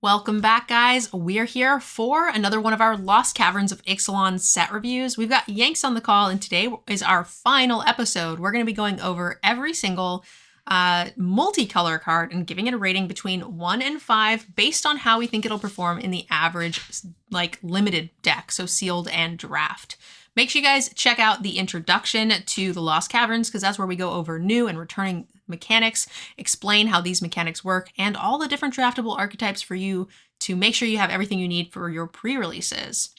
Welcome back, guys. We're here for another one of our Lost Caverns of Ixalan set reviews. We've got Yanks on the call, and today is our final episode. We're going to be going over every single multicolor card and giving it a rating between 1 and 5 based on how we think it'll perform in the average, limited deck, so sealed and draft. Make sure you guys check out the introduction to the Lost Caverns, because that's where we go over new and returning mechanics, explain how these mechanics work, and all the different draftable archetypes for you to make sure you have everything you need for your pre-releases.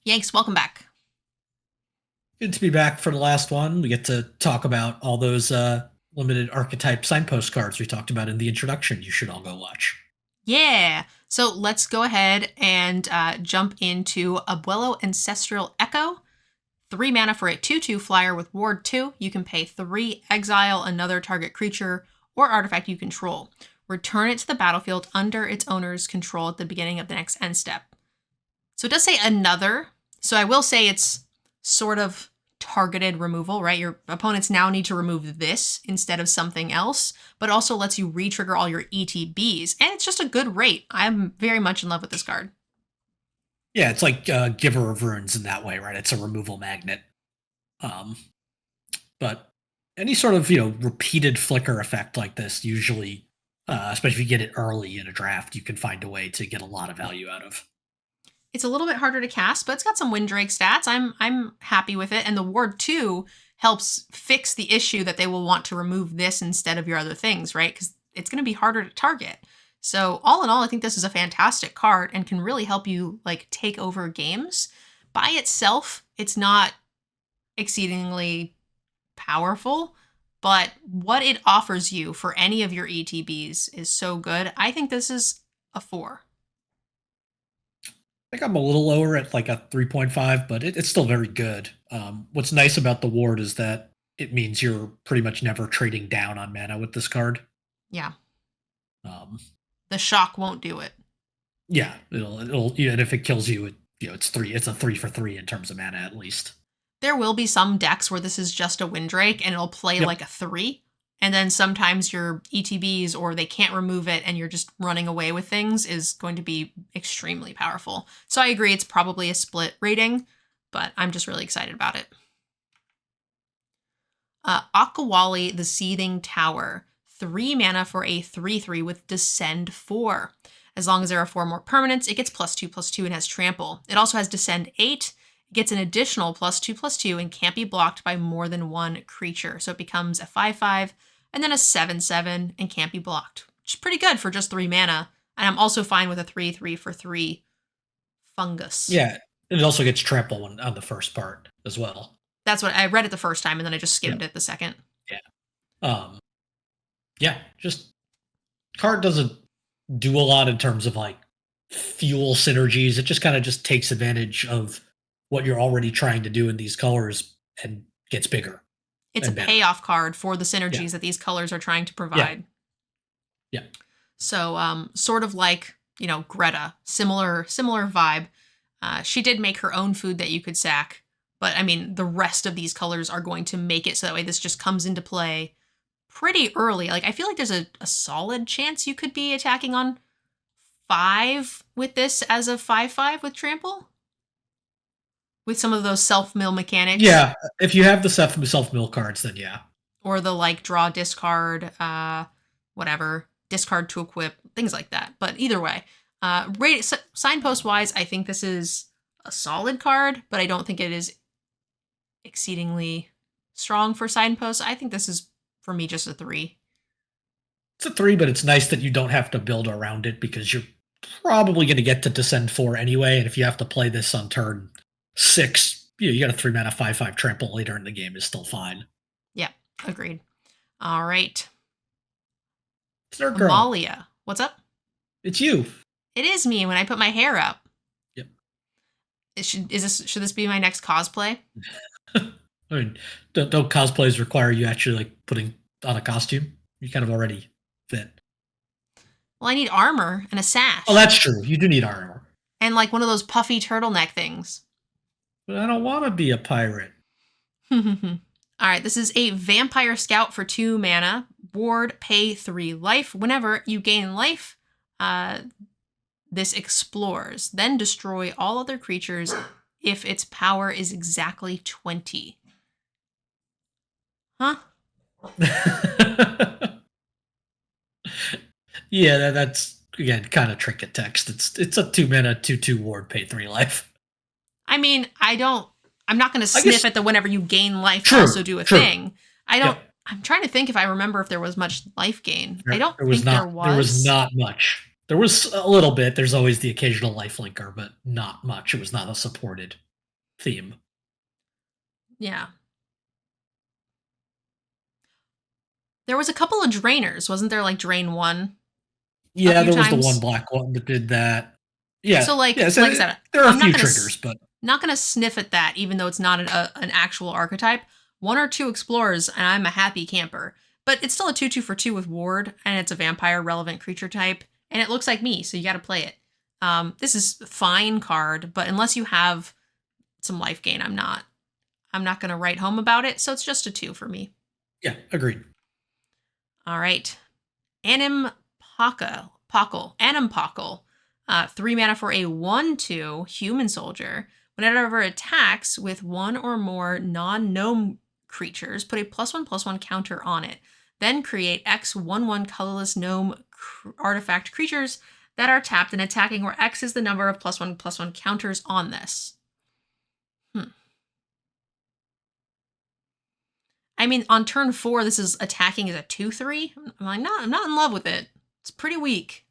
Yanks, welcome back. Good to be back for the last one. We get to talk about all those limited archetype signpost cards we talked about in the introduction. You should all go watch. Yeah. So let's go ahead and jump into Abuelo Ancestral Echo. 3 mana for a 2/2 flyer with Ward 2. You can pay 3, exile another target creature or artifact you control. Return it to the battlefield under its owner's control at the beginning of the next end step. So it does say another. So I will say it's sort of targeted removal, right? Your opponents now need to remove this instead of something else, but also lets you re-trigger all your ETBs. And it's just a good rate. I'm very much in love with this card. Yeah, it's like Giver of Runes in that way, right? It's a removal magnet. But any sort of, repeated flicker effect like this, usually, especially if you get it early in a draft, you can find a way to get a lot of value out of. It's a little bit harder to cast, but it's got some Windrake stats. I'm happy with it. And the Ward 2 helps fix the issue that they will want to remove this instead of your other things, right? Because it's going to be harder to target. So all in all, I think this is a fantastic card and can really help you take over games. By itself, it's not exceedingly powerful, but what it offers you for any of your ETBs is so good. I think this is a 4. I think I'm a little lower at a 3.5, but it's still very good. What's nice about the Ward is that it means you're pretty much never trading down on mana with this card. Yeah. The shock won't do it. Yeah, it'll and if it kills you, it's 3. It's a 3 for 3 in terms of mana at least. There will be some decks where this is just a Windrake and it'll play like a 3. And then sometimes your ETBs, or they can't remove it and you're just running away with things, is going to be extremely powerful. So I agree, it's probably a split rating, but I'm just really excited about it. Akawali, the Seething Tower. 3 mana for a 3/3 with Descend 4. As long as there are 4 more permanents, it gets +2/+2 and has trample. It also has Descend 8. It gets an additional +2/+2 and can't be blocked by more than 1 creature. So it becomes a 5/5 and then a 7/7 and can't be blocked, which is pretty good for just 3 mana. And I'm also fine with a 3/3 for 3 fungus. Yeah, and it also gets trample on the first part as well. That's what I read it the first time, and then I just skimmed it the second. Yeah. Yeah, just card doesn't do a lot in terms of fuel synergies. It just kind of just takes advantage of what you're already trying to do in these colors and gets bigger. It's a payoff card for the synergies that these colors are trying to provide. Yeah. So sort of like, Greta, similar vibe. She did make her own food that you could sack, but I mean, the rest of these colors are going to make it so that way this just comes into play pretty early. I feel like there's a solid chance you could be attacking on 5 with this as a 5/5 with trample. With some of those self-mill mechanics. Yeah, if you have the self-mill cards, then yeah. Or the draw, discard, whatever, discard to equip, things like that. But either way, signpost-wise, I think this is a solid card, but I don't think it is exceedingly strong for signposts. I think this is, for me, just a 3. It's a 3, but it's nice that you don't have to build around it because you're probably going to get to Descend 4 anyway, and if you have to play this on turn 6, you got a 3 mana 5/5 trample later in the game is still fine. Yeah, agreed. All right. Mtgnerdgirl. Amalia, what's up? It's you. It is me when I put my hair up. Yep. Should this be my next cosplay? I mean, don't cosplays require you actually putting on a costume? You kind of already fit. Well, I need armor and a sash. Oh, that's true. You do need armor. And one of those puffy turtleneck things. But I don't want to be a pirate. All right, this is a Vampire Scout for 2 mana. Ward, pay 3 life. Whenever you gain life, This explores, then destroy all other creatures if its power is exactly 20. Huh? Yeah, that's again kind of trinket text. It's a 2-mana 2/2 ward, pay 3 life. I mean, I'm not going to I sniff guess at the whenever you gain life true, also do a true. thing. I don't. Yep. I'm trying to think if I remember if there was much life gain. I don't There was think not. there was. There was not much. There was a little bit. There's always the occasional life linker, but not much. It was not a supported theme. Yeah. There was a couple of drainers, wasn't there? Like drain 1. Yeah, there was times. the one black one that did that. Yeah. So like I said, there are I'm a few triggers, but not gonna sniff at that, even though it's not an actual archetype. 1 or 2 explorers, and I'm a happy camper. But it's still a 2/2 for 2 with ward, and it's a vampire relevant creature type, and it looks like me, so you got to play it. This is a fine card, but unless you have some life gain, I'm not gonna write home about it. So it's just a 2 for me. yeah, agreed. All right, Anim Pacle. Anim Pacle. 3 mana for a 1/2 human soldier. Whenever it attacks with 1 or more non-gnome creatures, put a +1/+1 counter on it. Then create X 1/1 colorless gnome artifact creatures that are tapped and attacking, where X is the number of +1/+1 counters on this. I mean, on turn 4, this is attacking as a 2/3. I'm not in love with it. It's pretty weak.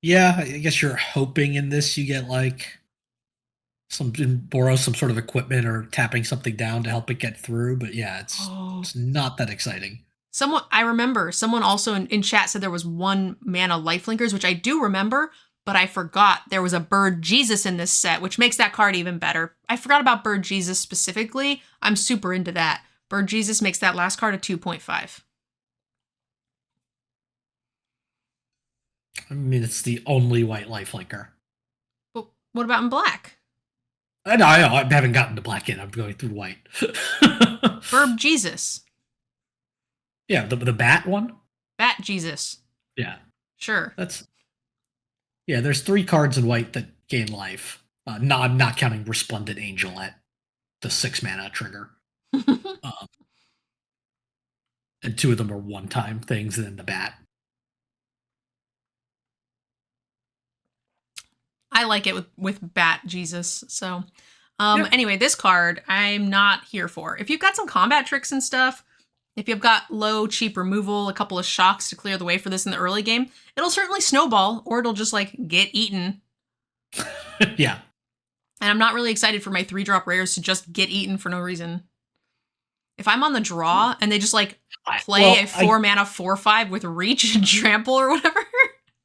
Yeah, I guess you're hoping in this you get like borrow some sort of equipment or tapping something down to help it get through. But yeah, it's not that exciting. I remember someone also in chat said there was 1 mana lifelinkers, which I do remember, but I forgot there was a Bird Jesus in this set, which makes that card even better. I forgot about Bird Jesus specifically. I'm super into that. Bird Jesus makes that last card a 2.5. I mean, it's the only white lifelinker. But what about in black? I know. I haven't gotten to black yet. I'm going through white. Bird Jesus. Yeah, the bat one? Bat Jesus. Yeah. Sure. Yeah, there's 3 cards in white that gain life. I'm not counting Resplendent Angel at the 6 mana trigger. And 2 of them are one-time things, and then the bat. I like it with Bat Jesus. So, Anyway, this card I'm not here for. If you've got some combat tricks and stuff, if you've got low, cheap removal, a couple of shocks to clear the way for this in the early game, it'll certainly snowball, or it'll just like get eaten. Yeah. And I'm not really excited for my 3-drop rares to just get eaten for no reason. If I'm on the draw and they just like play a 4 mana 4/5 with reach and trample or whatever.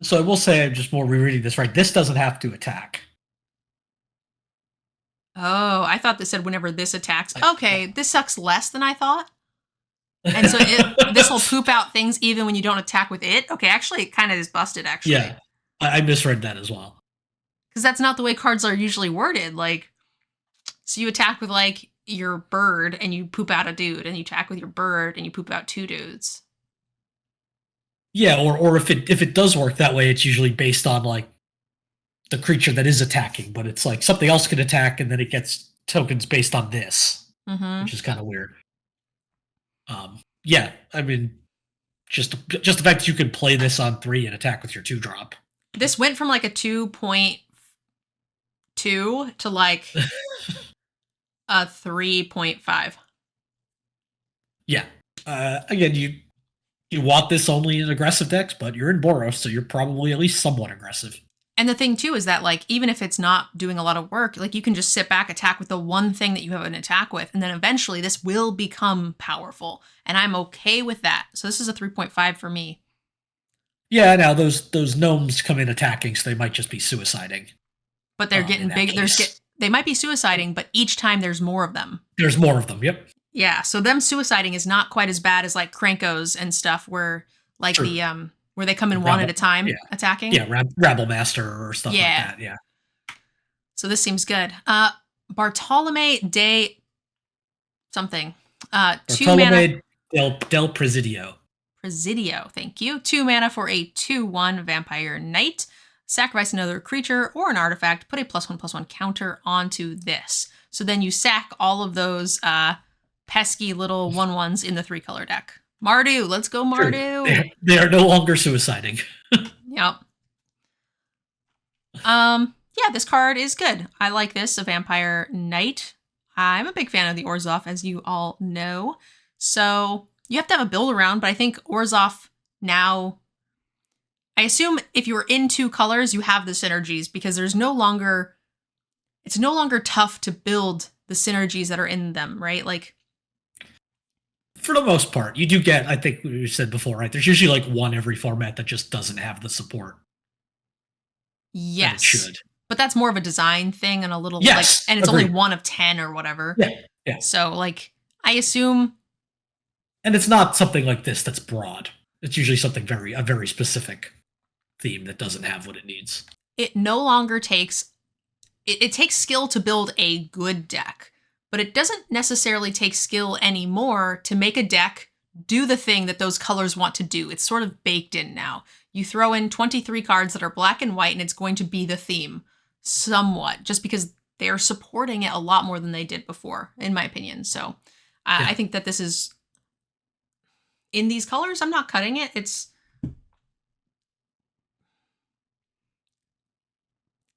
So I will say, I'm just more rereading this, right? This doesn't have to attack. Oh, I thought this said whenever this attacks. Okay, this sucks less than I thought. And so this will poop out things even when you don't attack with it? Okay, actually, it kind of is busted, actually. Yeah, I misread that as well. Because that's not the way cards are usually worded. Like, so you attack with, like, your bird and you poop out a dude, and you attack with your bird and you poop out 2 dudes. Yeah, or if it does work that way, it's usually based on, like, the creature that is attacking, but it's like something else can attack and then it gets tokens based on this, which is kind of weird. Yeah, I mean, just the fact that you can play this on 3 and attack with your 2-drop. This went from like a 2.2 to like a 3.5. Yeah. Again, you want this only in aggressive decks, but you're in Boros, so you're probably at least somewhat aggressive. And the thing too is that, like, even if it's not doing a lot of work, like, you can just sit back, attack with the one thing that you have an attack with, and then eventually this will become powerful. And I'm okay with that. So this is a 3.5 for me. Yeah, now those gnomes come in attacking, so they might just be suiciding. But they're getting big. They might be suiciding, but each time there's more of them. There's more of them, yep. Yeah, so them suiciding is not quite as bad as like Krankos and stuff, where like True. Where they come in one at a time attacking. Yeah, Rabble Master or stuff like that, yeah. So this seems good. Bartolome de something. 2 mana. Del Presidio. Presidio, thank you. 2 mana for a 2/1 Vampire Knight. sacrifice another creature or an artifact, put a +1/+1 counter onto this. So then you sack all of those pesky little 1/1s in the 3-color deck. Mardu, let's go Mardu. They are no longer suiciding. Yep. Yeah, this card is good. I like this, a Vampire Knight. I'm a big fan of the Orzhov, as you all know. So you have to have a build around, but I think Orzhov now, I assume if you're in 2 colors, you have the synergies because it's no longer tough to build the synergies that are in them, right? Like, for the most part, you do get, I think we said before, right? There's usually like one every format that just doesn't have the support. Yes. That it should. But that's more of a design thing and a little, yes, and it's agreed. only 1 of 10 or whatever. Yeah. So, like, I assume. And it's not something like this that's broad. It's usually something a very specific theme that doesn't have what it needs. It no longer takes, it takes skill to build a good deck, but it doesn't necessarily take skill anymore to make a deck do the thing that those colors want to do. It's sort of baked in now. You throw in 23 cards that are black and white and it's going to be the theme somewhat, just because they're supporting it a lot more than they did before, in my opinion. So I think that this is, in these colors, I'm not cutting it. It's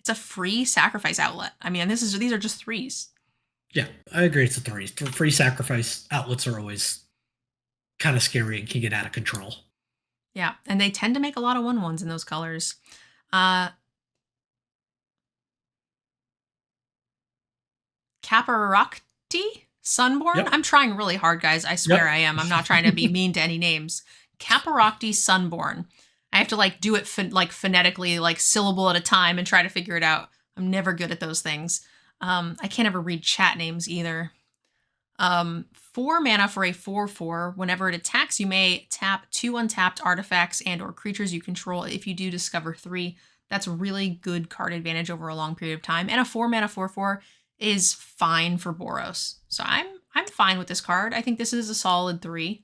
a free sacrifice outlet. I mean, these are just 3s. Yeah, I agree. It's a 3. Free sacrifice outlets are always kind of scary and can get out of control. Yeah, and they tend to make a lot of 1/1s in those colors. Karaki Sunborn? Yep. I'm trying really hard, guys. I swear I am. I'm not trying to be mean to any names. Karaki Sunborn. I have to like do it phonetically, like syllable at a time and try to figure it out. I'm never good at those things. I can't ever read chat names either. 4 mana for a 4/4. Whenever it attacks, you may tap 2 untapped artifacts and or creatures you control. If you do, discover 3. That's really good card advantage over a long period of time. And a 4 mana 4/4 is fine for Boros. So I'm fine with this card. I think this is a solid 3.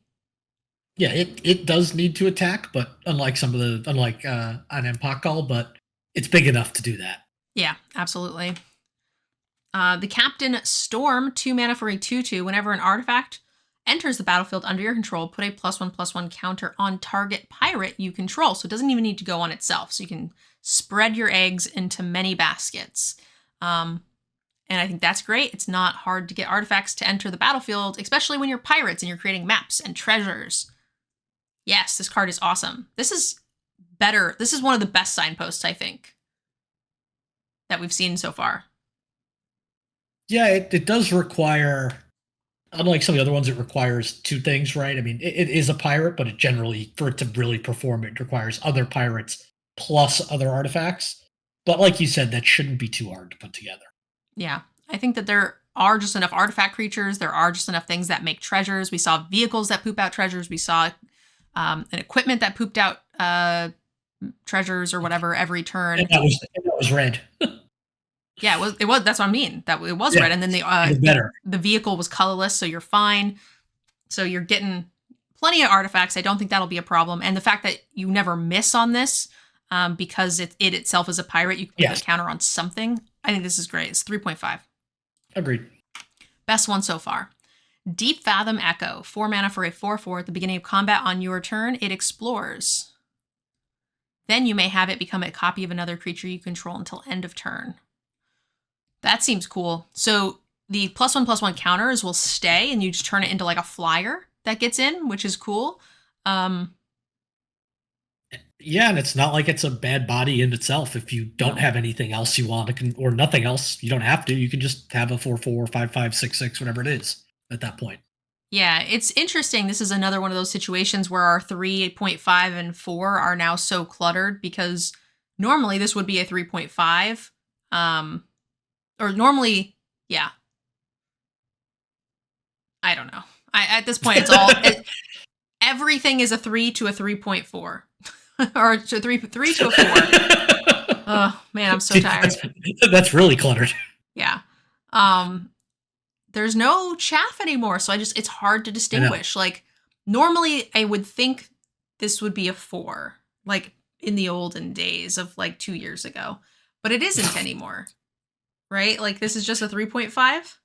Yeah, it does need to attack, but unlike Anim Pacle, but it's big enough to do that. Yeah, absolutely. The Captain Storm, 2 mana for a 2/2. Whenever an artifact enters the battlefield under your control, put a +1/+1 counter on target pirate you control. So it doesn't even need to go on itself. So you can spread your eggs into many baskets. And I think that's great. It's not hard to get artifacts to enter the battlefield, especially when you're pirates and you're creating maps and treasures. Yes, this card is awesome. This is better. This is one of the best signposts, I think, that we've seen so far. Yeah, it does require, unlike some of the other ones, it requires 2 things, right? I mean, it is a pirate, but it generally, for it to really perform, it requires other pirates plus other artifacts. But like you said, that shouldn't be too hard to put together. Yeah, I think that there are just enough artifact creatures. There are just enough things that make treasures. We saw vehicles that poop out treasures. We saw an equipment that pooped out treasures or whatever every turn. And that was red. Yeah, it was. That's what I mean. That it was red, and then the vehicle was colorless, so you're fine. So you're getting plenty of artifacts. I don't think that'll be a problem. And the fact that you never miss on this, because it itself is a pirate, you can put a counter on something. I think this is great. It's 3.5. Agreed. Best one so far. Deep Fathom Echo, 4 mana for a 4/4. At the beginning of combat on your turn, it explores. Then you may have it become a copy of another creature you control until end of turn. That seems cool. So the +1/+1 counters will stay, and you just turn it into like a flyer that gets in, which is cool. Yeah, and it's not like it's a bad body in itself. If you don't have anything else you want to, or nothing else, you don't have to. You can just have a 4/4, 5/5, 6/6, whatever it is at that point. Yeah, it's interesting. This is another one of those situations where our 3.5 and 4 are now so cluttered, because normally this would be a 3.5. Or normally, yeah. I don't know. At this point, it's all everything is a 3 to a 3.4. Or to 3 to a 4. Oh man, I'm so tired. That's really cluttered. Yeah. There's no chaff anymore, so it's hard to distinguish. Like normally I would think this would be a 4. Like in the olden days of like 2 years ago, but it isn't anymore, right? Like this is just a 3.5.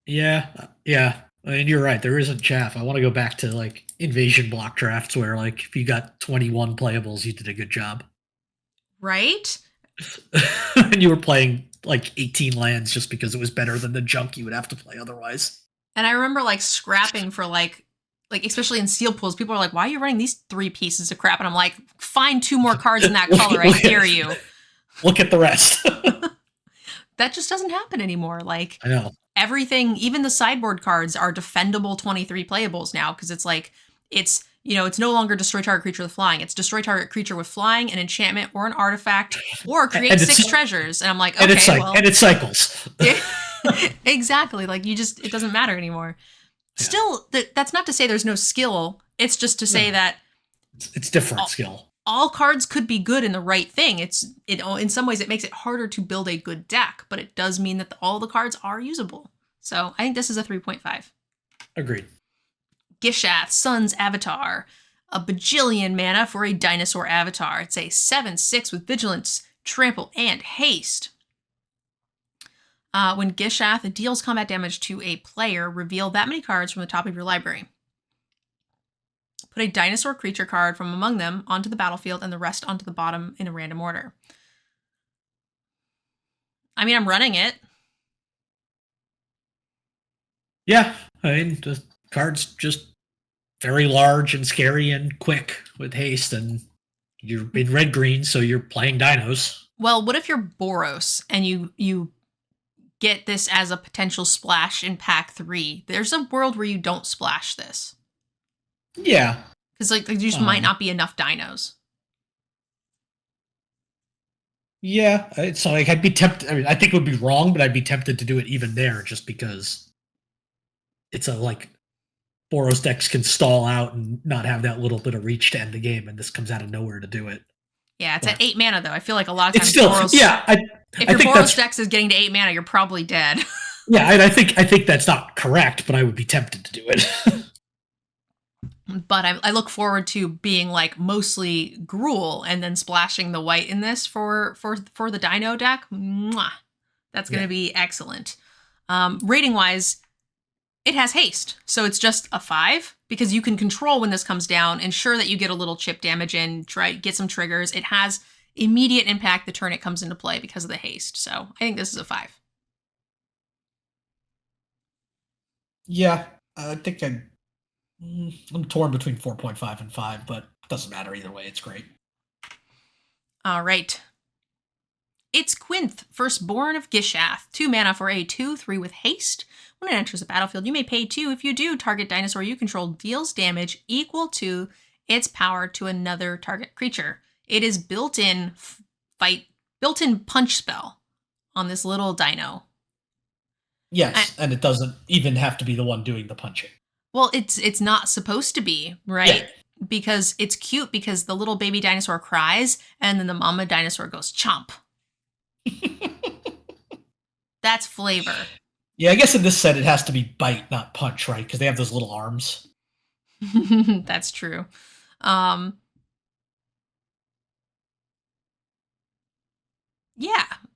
Yeah, yeah. I mean, you're right. There isn't chaff. I want to go back to like invasion block drafts where like if you got 21 playables, you did a good job. Right? And you were playing like 18 lands just because it was better than the junk you would have to play otherwise. And I remember like scrapping for like especially in seal pools, people are like, "Why are you running these 3 pieces of crap?" And I'm like, "Find 2 more cards in that color. I dare you." Look at the rest. That just doesn't happen anymore. Like I know. everything, even the sideboard cards are defendable 23 playables now because it's like it's it's no longer destroy target creature with flying. It's destroy target creature with flying, an enchantment, or an artifact, or create 6 treasures. And I'm like, okay, and it cycles. Exactly. Like it doesn't matter anymore. Yeah. Still, that's not to say there's no skill. It's just to say that it's different skill. All cards could be good in the right thing. In some ways it makes it harder to build a good deck, but it does mean that all the cards are usable. So I think this is a 3.5. Agreed. Gishaths Avatar, a bajillion mana for a dinosaur avatar. It's a 7/6 with vigilance, trample, and haste. When Gishath deals combat damage to a player, reveal that many cards from the top of your library. Put a dinosaur creature card from among them onto the battlefield and the rest onto the bottom in a random order. I mean, I'm running it. Yeah, I mean, the card's just very large and scary and quick with haste, and you're in red-green, so you're playing dinos. Well, what if you're Boros and you get this as a potential splash in pack 3? There's a world where you don't splash this. Yeah. Because like there just might not be enough dinos. Yeah, so like I'd be tempted. I mean, I think it would be wrong, but I'd be tempted to do it even there, just because it's a like Boros decks can stall out and not have that little bit of reach to end the game, and this comes out of nowhere to do it. Yeah, it's at 8 mana though. I feel like a lot of times Boros. Yeah, if your Boros deck is getting to 8 mana, you're probably dead. Yeah, and I think that's not correct, but I would be tempted to do it. But I look forward to being like mostly Gruul and then splashing the white in this for the Dino deck. Mwah. That's going to be excellent. Rating wise, it has haste, so it's just a 5 because you can control when this comes down, ensure that you get a little chip damage in, get some triggers. It has immediate impact the turn it comes into play because of the haste. So I think this is a 5. Yeah, I think I'm torn between 4.5 and 5, but it doesn't matter either way. It's great. All right. It's Quin, Firstborn of Gishath. 2 mana for a 2/3 with haste. When it enters the battlefield, you may pay 2. If you do, target dinosaur you control deals damage equal to its power to another target creature. It is built-in punch spell on this little dino. Yes, and it doesn't even have to be the one doing the punching. Well, it's not supposed to be, right? Yeah. Because it's cute because the little baby dinosaur cries and then the mama dinosaur goes chomp. That's flavor. Yeah, I guess in this set it has to be bite, not punch, right? Because they have those little arms. That's true. Yeah,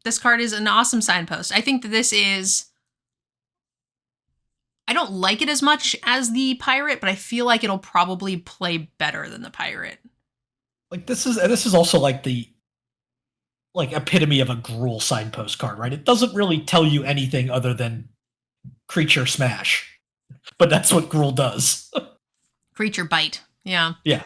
this card is an awesome signpost. I think that this is... I don't like it as much as the pirate, but I feel like it'll probably play better than the pirate. Like this is also like the epitome of a Gruul signpost card, right? It doesn't really tell you anything other than creature smash, but that's what Gruul does. Creature bite, yeah. Yeah.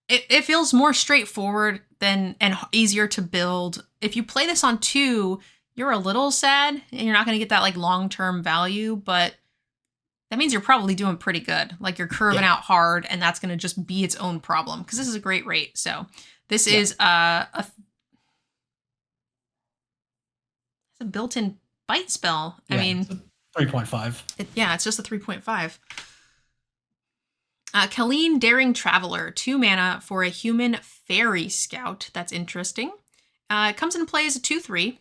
It feels more straightforward and easier to build. If you play this on 2, you're a little sad and you're not going to get that like long-term value, but that means you're probably doing pretty good. Like you're curving out hard and that's going to just be its own problem because this is a great rate. So this is a built-in bite spell. I mean, 3.5. It's just a 3.5. Kaleen Daring Traveler, 2 mana for a human fairy scout. That's interesting. It comes into play as a 2/3.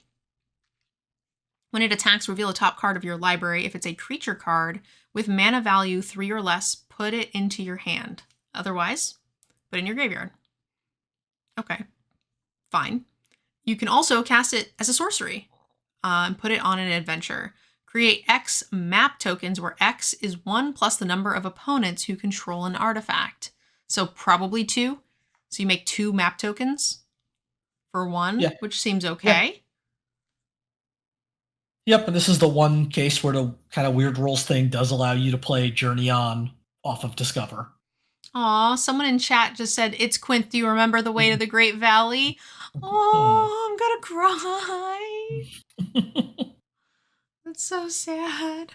When it attacks, reveal a top card of your library. If it's a creature card with mana value 3 or less, put it into your hand. Otherwise, put it in your graveyard. Okay, fine. You can also cast it as a sorcery and put it on an adventure. Create X map tokens where X is 1 plus the number of opponents who control an artifact. So probably 2. So you make 2 map tokens for 1, Yeah. which seems okay. Yep, and this is the one case where the kind of weird rules thing does allow you to play Journey On off of Discover. Aw, someone in chat just said, it's Quin. Do you remember the way to the Great Valley? Oh, I'm gonna cry. That's so sad.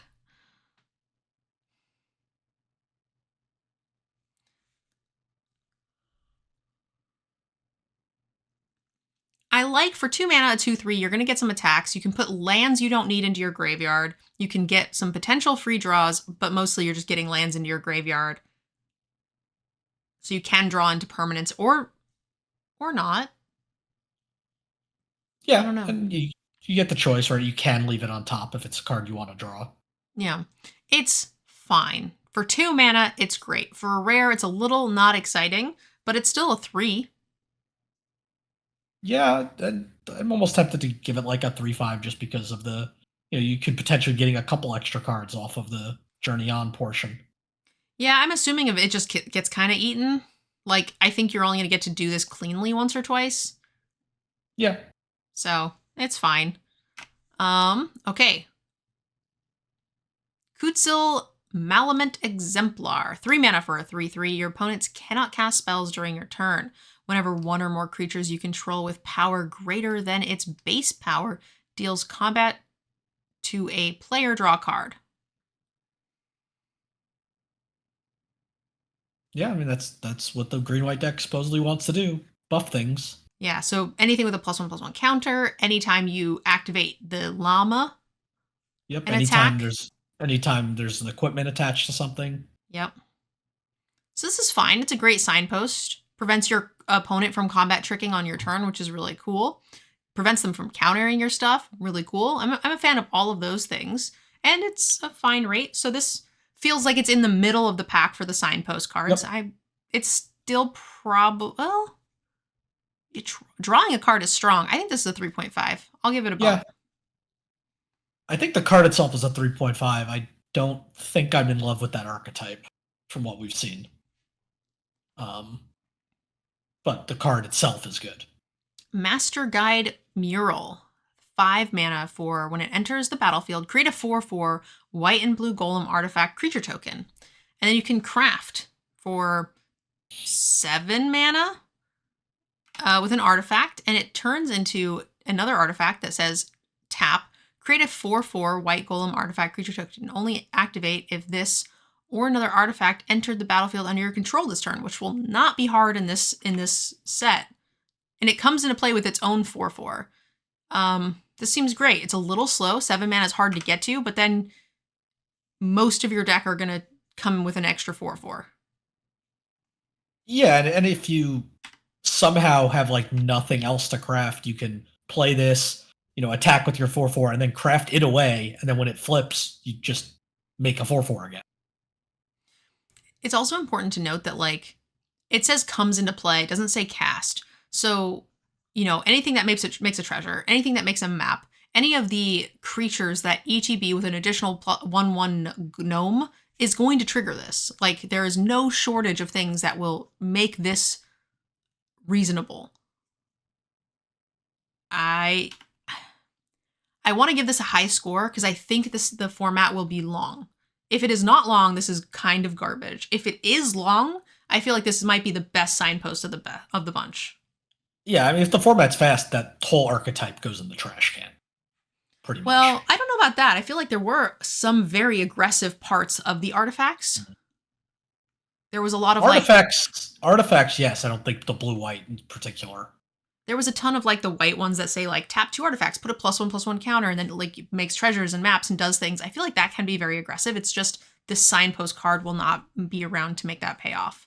I like for 2 mana, a 2/3, you're going to get some attacks. You can put lands you don't need into your graveyard. You can get some potential free draws, but mostly you're just getting lands into your graveyard. So you can draw into permanents or not. Yeah, I don't know. and you get the choice, right? You can leave it on top if it's a card you want to draw. Yeah, it's fine. For 2 mana, it's great. For a rare, it's a little not exciting, but it's still a 3. Yeah, I'm almost tempted to give it like a 3/5 just because of the, you could potentially getting a couple extra cards off of the Journey On portion. Yeah, I'm assuming if it just gets kind of eaten. Like, I think you're only going to get to do this cleanly once or twice. Yeah. So, it's fine. Okay. Kilmalament Exemplar. 3 mana for a 3/3. Your opponents cannot cast spells during your turn. Whenever 1 or more creatures you control with power greater than its base power deals combat to a player, draw a card. Yeah, I mean that's what the green-white deck supposedly wants to do. Buff things. Yeah, so anything with a +1/+1 counter, anytime you activate the llama. Yep, An anytime attack. there's an equipment attached to something. Yep. So this is fine. It's a great signpost. Prevents your opponent from combat tricking on your turn, which is really cool. Prevents them from countering your stuff. Really cool. I'm a fan of all of those things. And it's a fine rate. So this feels like it's in the middle of the pack for the signpost cards. Yep. It's still probably, well, drawing a card is strong. I think this is a 3.5. I'll give it a bump. Yeah. I think the card itself is a 3.5. I don't think I'm in love with that archetype from what we've seen. But the card itself is good. Master Guide Mural. 5 mana for when it enters the battlefield, create a 4/4 white and blue golem artifact creature token. And then you can craft for 7 mana with an artifact, and it turns into another artifact that says tap, create a 4/4 white golem artifact creature token. Only activate if this or another artifact entered the battlefield under your control this turn, which will not be hard in this set. And it comes into play with its own 4/4. This seems great. It's a little slow. 7 mana is hard to get to, but then most of your deck are going to come with an extra 4/4. Yeah, and if you somehow have like nothing else to craft, you can play this, attack with your 4/4 and then craft it away, and then when it flips, you just make a 4/4 again. It's also important to note that, like, it says comes into play, it doesn't say cast. So, anything that makes a treasure, anything that makes a map, any of the creatures that ETB with an additional 1/1 gnome is going to trigger this. Like, there is no shortage of things that will make this reasonable. I want to give this a high score because I think the format will be long. If it is not long, this is kind of garbage. If it is long, I feel like this might be the best signpost of the bunch. Yeah, I mean, if the format's fast, that whole archetype goes in the trash can. Pretty much. Well, I don't know about that. I feel like there were some very aggressive parts of the artifacts. Mm-hmm. There was a lot of artifacts, yes. I don't think the blue-white in particular. There was a ton of like the white ones that say like tap 2 artifacts, put a +1/+1 counter, and then like makes treasures and maps and does things. I feel like that can be very aggressive. It's just this signpost card will not be around to make that pay off.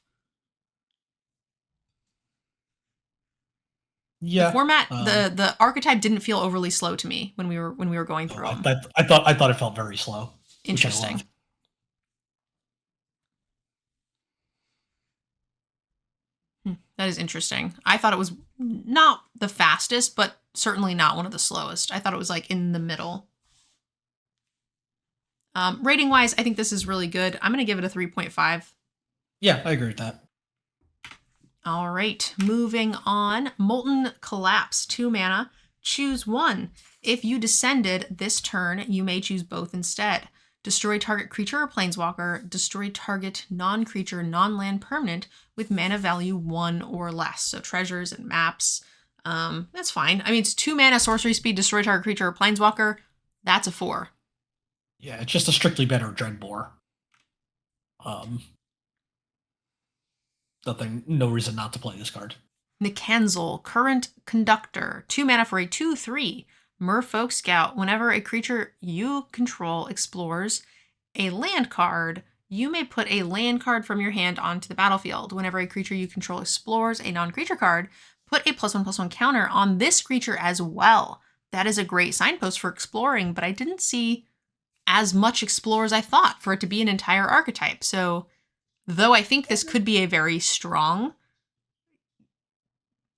Yeah, the format, the archetype didn't feel overly slow to me when we were going through them. I thought it felt very slow. Interesting. That is interesting. I thought it was not the fastest, but certainly not one of the slowest. I thought it was like in the middle. Rating wise, I think this is really good. I'm going to give it a 3.5. Yeah, I agree with that. All right, moving on. Molten Collapse, 2 mana. Choose one. If you descended this turn, you may choose both instead. Destroy target creature or planeswalker. Destroy target non-creature, non-land permanent with mana value 1 or less. So treasures and maps. That's fine. I mean, it's 2 mana, sorcery speed, destroy target creature or planeswalker. That's a 4. Yeah, it's just a strictly better Dreadbore. No reason not to play this card. Mtgnerdgirl, Current Conductor, 2 mana for a 2/3. Merfolk Scout. Whenever a creature you control explores a land card, you may put a land card from your hand onto the battlefield. Whenever a creature you control explores a non-creature card, put a +1/+1 counter on this creature as well. That is a great signpost for exploring, but I didn't see as much explore as I thought for it to be an entire archetype. So, though I think this could be a very strong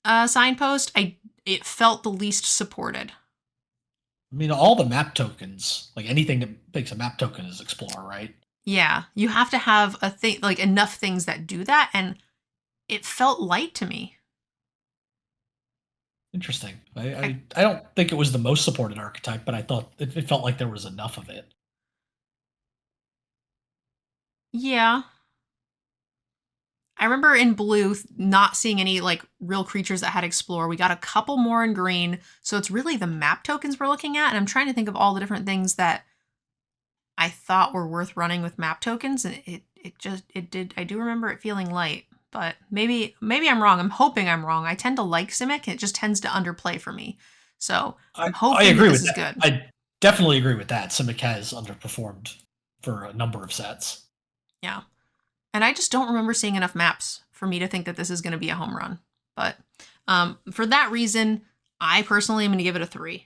signpost, it felt the least supported. I mean, all the map tokens, like anything that makes a map token is explore, right? Yeah, you have to have a thing, like enough things that do that, and it felt light to me. Interesting. I don't think it was the most supported archetype, but I thought it felt like there was enough of it. Yeah. I remember in blue not seeing any like real creatures that had explore. We got a couple more in green, so it's really the map tokens we're looking at, and I'm trying to think of all the different things that I thought were worth running with map tokens, and it did. I do remember it feeling light, but maybe I'm wrong. I'm hoping I'm wrong. I tend to like Simic, and it just tends to underplay for me. So I'm hoping I agree this with is that. good. I definitely agree with that. Simic has underperformed for a number of sets. Yeah. And I just don't remember seeing enough maps for me to think that this is going to be a home run. But for that reason, I personally am going to give it a 3.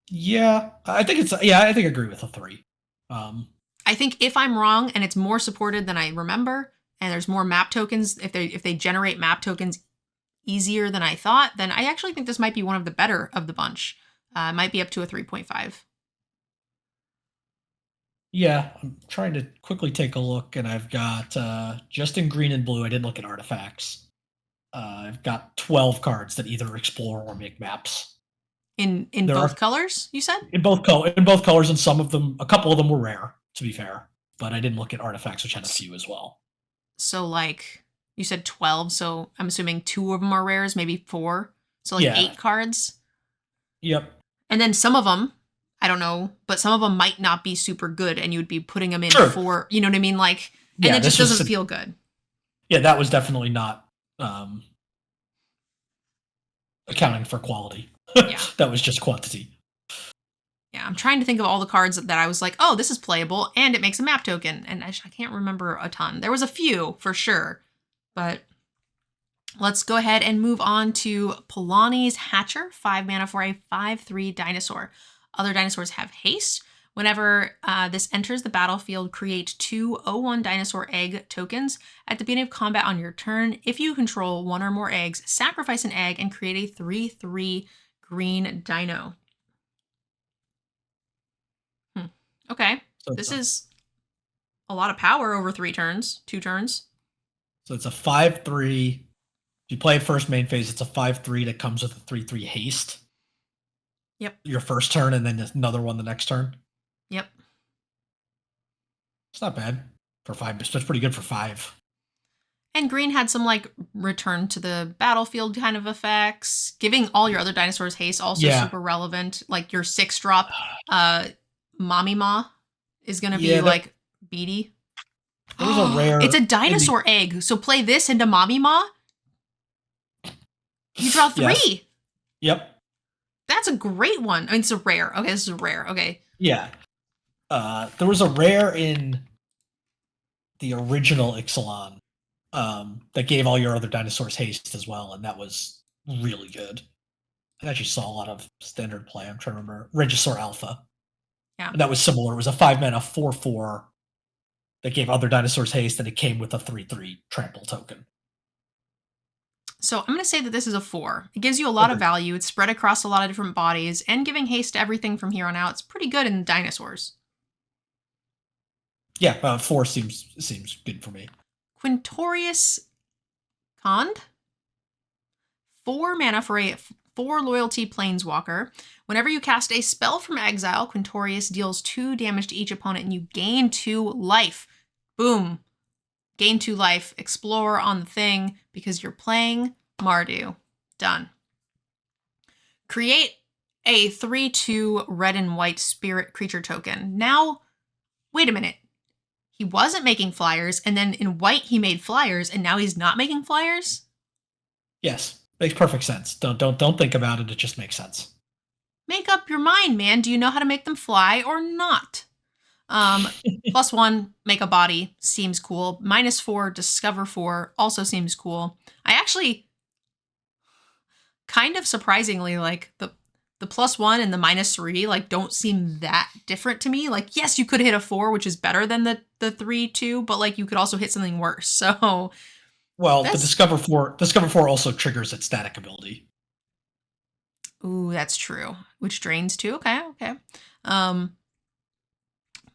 Yeah, I think I agree with a 3. I think if I'm wrong and it's more supported than I remember, and there's more map tokens, if they generate map tokens easier than I thought, then I actually think this might be one of the better of the bunch. It might be up to a 3.5. Yeah, I'm trying to quickly take a look, and I've got just in green and blue. I didn't look at artifacts. I've got 12 cards that either explore or make maps. In both colors, you said? In both colors, and a couple of them were rare, to be fair. But I didn't look at artifacts, which had a few as well. So like you said 12, so I'm assuming 2 of them are rares, maybe 4. So like 8 cards. Yep. And then some of them, I don't know, but some of them might not be super good, and you would be putting them in for, you know what I mean? Like, and it just doesn't feel good. Yeah, that was definitely not accounting for quality. Yeah. That was just quantity. Yeah, I'm trying to think of all the cards that I was like, oh, this is playable, and it makes a map token. And I can't remember a ton. There was a few, for sure. But let's go ahead and move on to Polani's Hatcher, 5 mana for a 5/3 dinosaur. Other dinosaurs have haste. Whenever this enters the battlefield, create 2 0/1 dinosaur egg tokens. At the beginning of combat on your turn, if you control 1 or more eggs, sacrifice an egg and create a 3/3 green dino. Okay, so this is a lot of power over 2 turns. So it's a 5/3. If you play it first main phase, it's a 5/3 that comes with a 3/3 haste. Yep. Your first turn, and then another one the next turn. Yep. It's not bad for 5. It's pretty good for 5. And green had some like return to the battlefield kind of effects. Giving all your other dinosaurs haste also super relevant. Like your 6-drop Mommy Ma is going to be like beady. There was a rare. It's a dinosaur egg. So play this into Mommy Ma. You draw 3. Yes. Yep. That's a great one. I mean, it's a rare. Okay, this is a rare. Okay. Yeah. There was a rare in the original Ixalan that gave all your other dinosaurs haste as well, and that was really good. I actually saw a lot of standard play. I'm trying to remember. Regisaur Alpha. Yeah. And that was similar. It was a 5 mana 4/4 that gave other dinosaurs haste, and it came with a 3/3 trample token. So I'm going to say that this is a 4. It gives you a lot of value. It's spread across a lot of different bodies, and giving haste to everything from here on out. It's pretty good in dinosaurs. Yeah, 4 seems good for me. Quintorius Cond? 4 mana for a 4 loyalty planeswalker. Whenever you cast a spell from exile, Quintorius deals 2 damage to each opponent and you gain 2 life. Boom. Gain 2 life. Explore on the thing because you're playing Mardu. Done. Create a 3/2 red and white spirit creature token. Now, wait a minute. He wasn't making flyers, and then in white he made flyers, and now he's not making flyers? Yes. Makes perfect sense. Don't think about it. It just makes sense. Make up your mind, man. Do you know how to make them fly or not? +1, make a body. Seems cool. -4, discover 4. Also seems cool. I actually, kind of surprisingly, like the +1 and the -3 like don't seem that different to me. Like, yes, you could hit a 4, which is better than the 3/2, but like you could also hit something worse. So well, the Discover 4 also triggers its static ability. Ooh, that's true. Which drains 2. Okay.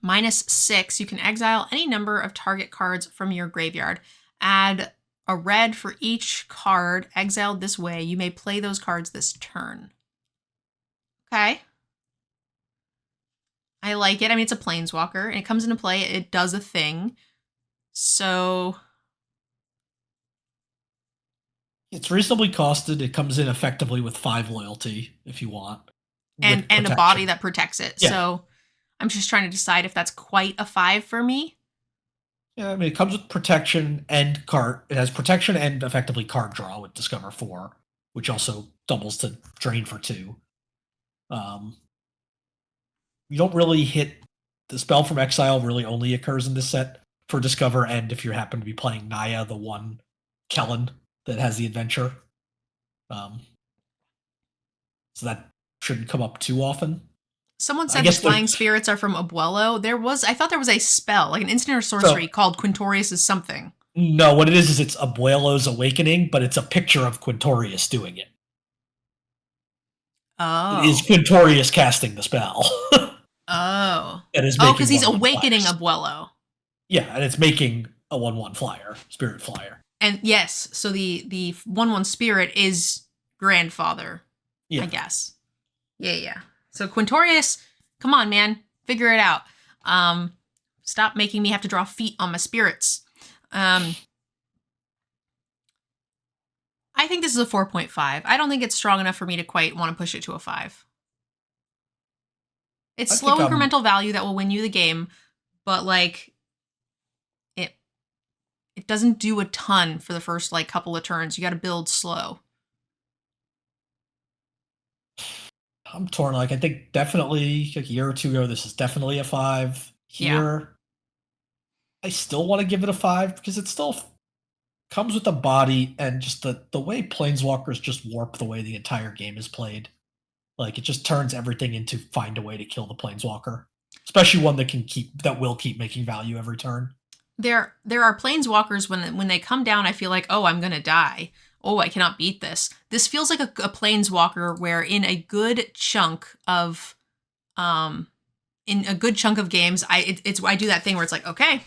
-6, you can exile any number of target cards from your graveyard. Add a red for each card exiled this way. You may play those cards this turn. Okay. I like it. I mean, it's a planeswalker, and it comes into play. It does a thing. So it's reasonably costed. It comes in effectively with 5 loyalty if you want. And a body that protects it. Yeah. So I'm just trying to decide if that's quite a 5 for me. Yeah, I mean, it comes with protection and card. It has protection and effectively card draw with Discover 4, which also doubles to drain for 2. You don't really hit the spell from exile. Really only occurs in this set for Discover, and if you happen to be playing Naya, the one Kellen that has the adventure. So that shouldn't come up too often. Someone said the flying spirits are from Abuelo. I thought there was a spell, like an instant or sorcery called Quintorius is something. No, what it is it's Abuelo's Awakening, but it's a picture of Quintorius doing it. Oh. It is Quintorius casting the spell. Oh. That is because he's awakening Abuelo. Yeah, and it's making a 1/1 flyer, spirit flyer. And yes, so the 1/1 spirit is grandfather, yeah. I guess. Yeah. So Quintorius, come on, man, figure it out. Stop making me have to draw feet on my spirits. I think this is a 4.5. I don't think it's strong enough for me to quite want to push it to a 5. It's slow incremental value that will win you the game, but like it doesn't do a ton for the first like couple of turns. You got to build slow. I'm torn. Like, I think definitely like a year or two ago, this is definitely a 5. Here, I still want to give it a 5 because it still comes with a body and just the way planeswalkers just warp the way the entire game is played. Like, it just turns everything into find a way to kill the planeswalker, especially one that will keep making value every turn. There are planeswalkers when they come down, I feel like, oh, I'm gonna die. Oh, I cannot beat this. This feels like a planeswalker where in a good chunk of games, I do that thing where it's like, okay,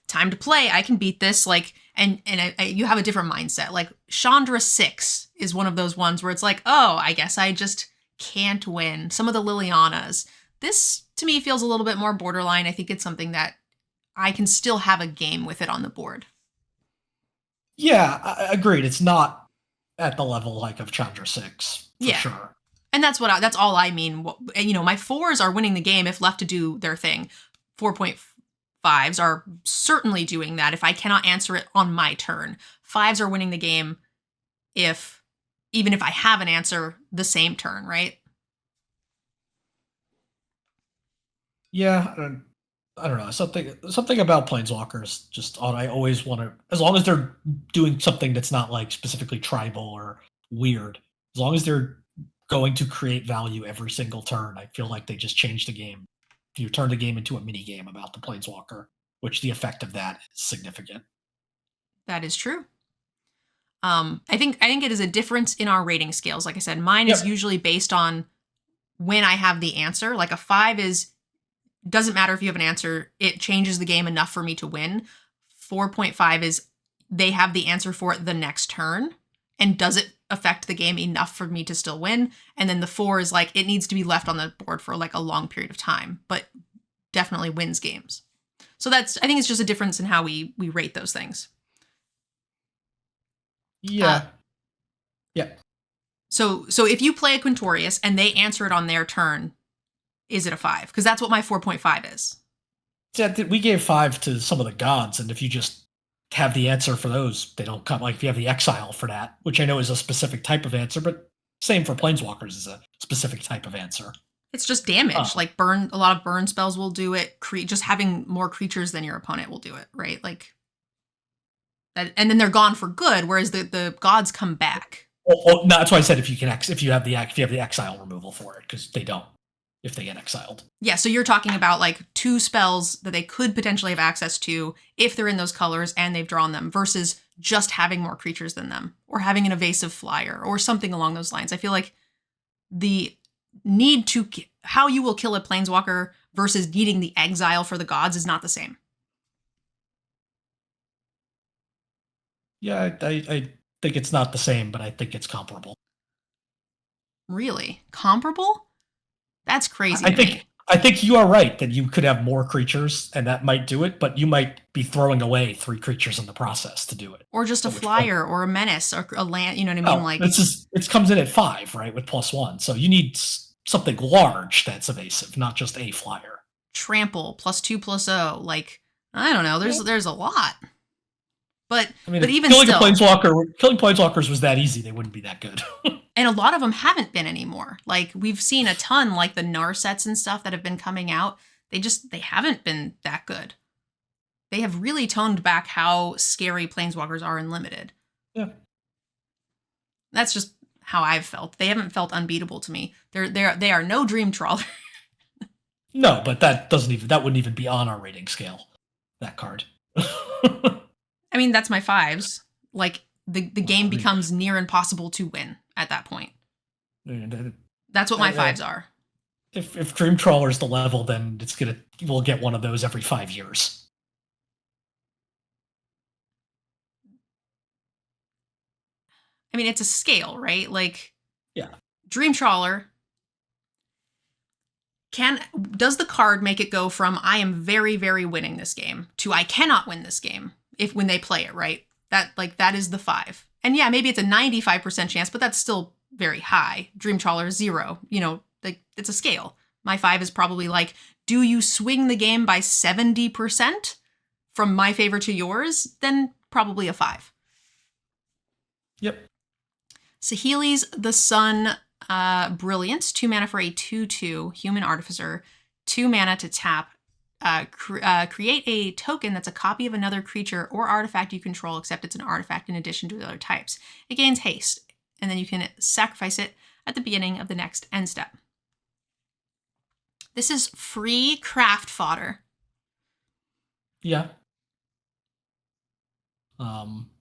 time to play. I can beat this. Like, and you have a different mindset. Like Chandra 6 is one of those ones where it's like, oh, I guess I just can't win. Some of the Lilianas. This to me feels a little bit more borderline. I think it's something that I can still have a game with it on the board. Yeah, I agreed. It's not at the level like of Chandra 6 for sure. And that's all I mean. You know, my 4s are winning the game if left to do their thing. 4.5s are certainly doing that if I cannot answer it on my turn. 5s are winning the game even if I have an answer the same turn, right? Yeah, I don't know. Something about planeswalkers just I always want to, as long as they're doing something that's not like specifically tribal or weird, as long as they're going to create value every single turn, I feel like they just change the game. You turn the game into a mini game about the planeswalker. which the effect of that is significant. That is true. I think it is a difference in our rating scales. Like I said, mine is usually based on when I have the answer. Like a 5 doesn't matter if you have an answer, it changes the game enough for me to win. 4.5 is they have the answer for it the next turn, and does it affect the game enough for me to still win? And then the 4 is like, it needs to be left on the board for like a long period of time, but definitely wins games. So I think it's just a difference in how we rate those things. Yeah. So if you play a Quintorius and they answer it on their turn, is it a 5? Because that's what my 4.5 is. Yeah, we gave 5 to some of the gods, and if you just have the answer for those, they don't come. Like if you have the exile for that, which I know is a specific type of answer, but same for planeswalkers is a specific type of answer. It's just damage. Like a lot of burn spells will do it. Just having more creatures than your opponent will do it, right? Like that, and then they're gone for good. Whereas the gods come back. No, that's why I said if you have the exile removal for it, because they don't if they get exiled. Yeah, so you're talking about like 2 spells that they could potentially have access to if they're in those colors and they've drawn them, versus just having more creatures than them, or having an evasive flyer, or something along those lines. I feel like the need to how you will kill a planeswalker versus needing the exile for the gods is not the same. Yeah, I think it's not the same, but I think it's comparable. Really? Comparable? That's crazy. I think you are right that you could have more creatures and that might do it, but you might be throwing away 3 creatures in the process to do it. Or just a flyer or a menace or a land, you know what I mean? Like it comes in at 5, right, with +1. So you need something large that's evasive, not just a flyer. Trample +2/+0. Like, I don't know. There's a lot. But I mean, but even killing planeswalkers was that easy, they wouldn't be that good. And a lot of them haven't been anymore. Like we've seen a ton, like the Gnar sets and stuff that have been coming out. They haven't been that good. They have really toned back how scary planeswalkers are in limited. Yeah. That's just how I've felt. They haven't felt unbeatable to me. They are no Dream Trawler. No, but that wouldn't even be on our rating scale. That card. I mean, that's my 5s. Like the game becomes near impossible to win at that point. That's what my 5s are. If Dream Trawler is the level, then we'll get one of those every 5 years. I mean, it's a scale, right? Like, yeah. Dream Trawler does the card make it go from I am very, very winning this game to I cannot win this game when they play it, right? That is the 5. And yeah, maybe it's a 95% chance, but that's still very high. Dream Trawler 0, like it's a scale. My 5 is probably like, do you swing the game by 70% from my favor to yours? Then probably a 5. Yep. Saheeli's the Sun Brilliant, 2 mana for a 2/2 Human Artificer, 2 mana to tap. Create a token that's a copy of another creature or artifact you control, except it's an artifact in addition to the other types. It gains haste, and then you can sacrifice it at the beginning of the next end step. This is free craft fodder. Yeah.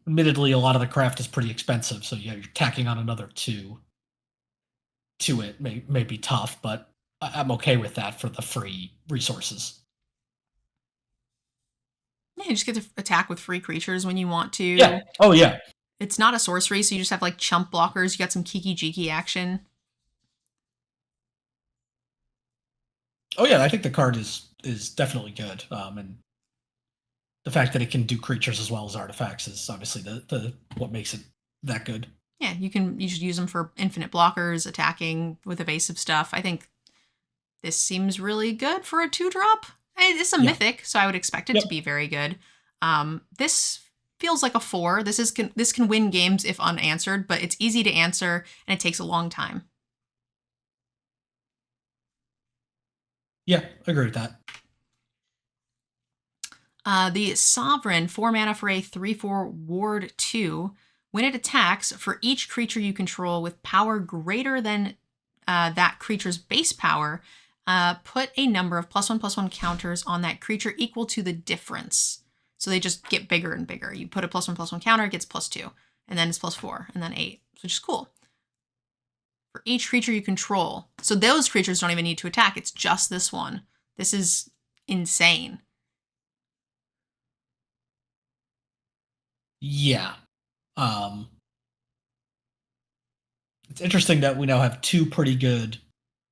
Admittedly, a lot of the craft is pretty expensive, so yeah, you're tacking on another 2 to it may be tough, but I'm okay with that for the free resources. Yeah, you just get to attack with free creatures when you want to. Yeah. Oh, yeah. It's not a sorcery, so you just have like chump blockers. You got some kiki-jiki action. Oh, yeah, I think the card is definitely good. And the fact that it can do creatures as well as artifacts is obviously the what makes it that good. Yeah, you should use them for infinite blockers, attacking with evasive stuff. I think this seems really good for a 2-drop. It's a mythic, so I would expect it to be very good. This feels like a 4. This can win games if unanswered, but it's easy to answer and it takes a long time. Yeah, I agree with that. The Sovereign, 4 mana for a 3/4 ward 2. When it attacks, for each creature you control with power greater than that creature's base power, Put a number of +1/+1 counters on that creature equal to the difference. So they just get bigger and bigger. You put a +1/+1 counter, it gets +2, and then it's +4, and then 8, which is cool. For each creature you control. So those creatures don't even need to attack. It's just this one. This is insane. Yeah. It's interesting that we now have 2 pretty good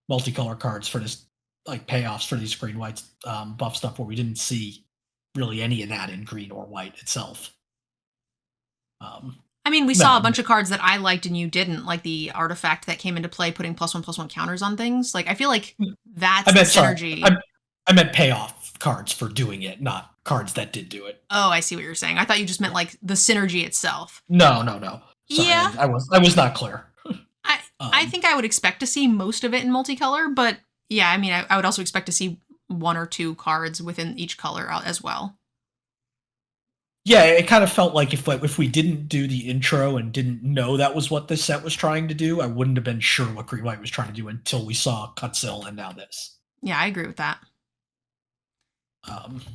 multicolor cards for this, like payoffs for these green white buff stuff, where we didn't see really any of that in green or white itself. I mean, we saw a bunch of cards that I liked and you didn't, like the artifact that came into play putting +1/+1 counters on things. Like, I feel like that's the synergy. I meant payoff cards for doing it, not cards that did do it. Oh, I see what you're saying. I thought you just meant like the synergy itself. No. Sorry, yeah, I was not clear. I think I would expect to see most of it in multicolor, but yeah, I mean, I would also expect to see 1 or 2 cards within each color as well. Yeah, it kind of felt like if we didn't do the intro and didn't know that was what this set was trying to do, I wouldn't have been sure what green white was trying to do until we saw Cutsil and now this. Yeah, I agree with that.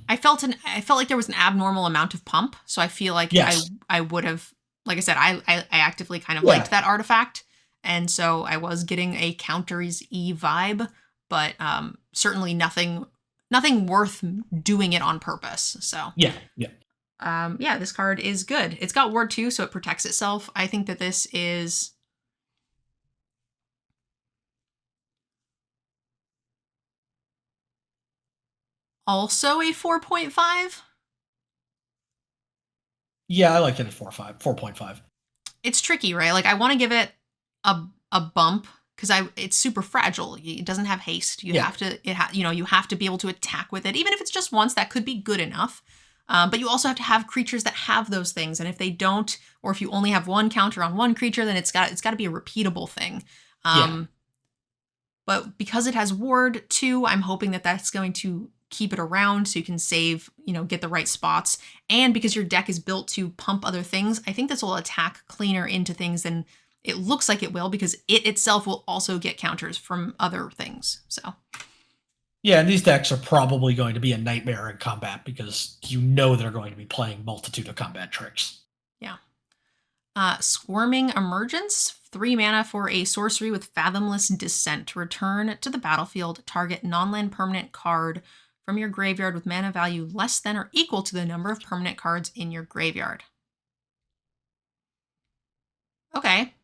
I felt like there was an abnormal amount of pump, so I feel like yes. I would have, like I said, I actively kind of liked that artifact, and so I was getting a counters E vibe, but certainly nothing worth doing it on purpose. So yeah. This card is good. It's got ward 2, so it protects itself. I think that this is also a 4.5. Yeah, I like it at 4.5. It's tricky, right? Like, I want to give it a bump because it's super fragile. It doesn't have haste. You have to you have to be able to attack with it, even if it's just once. That could be good enough. But you also have to have creatures that have those things, and if they don't, or if you only have 1 counter on 1 creature, then it's got to be a repeatable thing. But because it has ward 2, I'm hoping that that's going to keep it around so you can save, get the right spots. And because your deck is built to pump other things, I think this will attack cleaner into things than it looks like it will, because it itself will also get counters from other things. So yeah, and these decks are probably going to be a nightmare in combat because they're going to be playing multitude of combat tricks. Yeah. Squealing Emergence, 3 mana for a sorcery with Fathomless Descent. Return to the battlefield target non-land permanent card from your graveyard with mana value less than or equal to the number of permanent cards in your graveyard. Okay.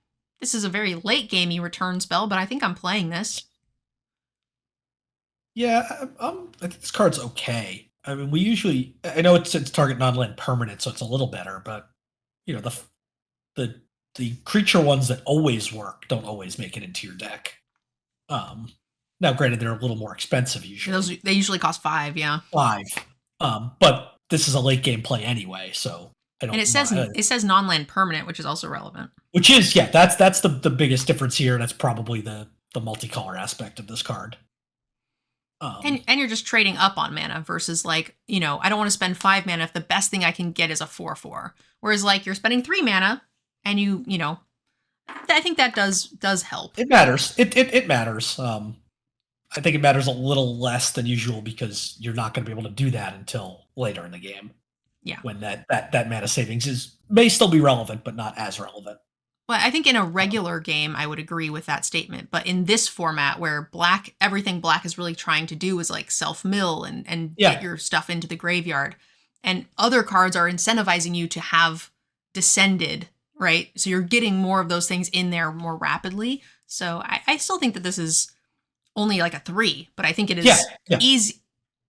This is a very late gamey return spell, but I think I'm playing this. Yeah, I think this card's okay. I mean, I know it's target non-land permanent, so it's a little better, but the creature ones that always work don't always make it into your deck. Now, granted, they're a little more expensive usually. They usually cost 5, yeah. 5. But this is a late game play anyway, so I don't. And it says non-land permanent, which is also relevant. Which is that's the biggest difference here. That's probably the multicolor aspect of this card. And you're just trading up on mana versus I don't want to spend 5 mana if the best thing I can get is a 4/4. Whereas you're spending 3 mana and I think that does help. It matters. It matters. I think it matters a little less than usual because you're not going to be able to do that until later in the game. Yeah. When that mana savings may still be relevant, but not as relevant. Well, I think in a regular game, I would agree with that statement. But in this format where everything black is really trying to do is self-mill and get your stuff into the graveyard. And other cards are incentivizing you to have descended, right? So you're getting more of those things in there more rapidly. So I still think that this is only a 3, but I think it is easy.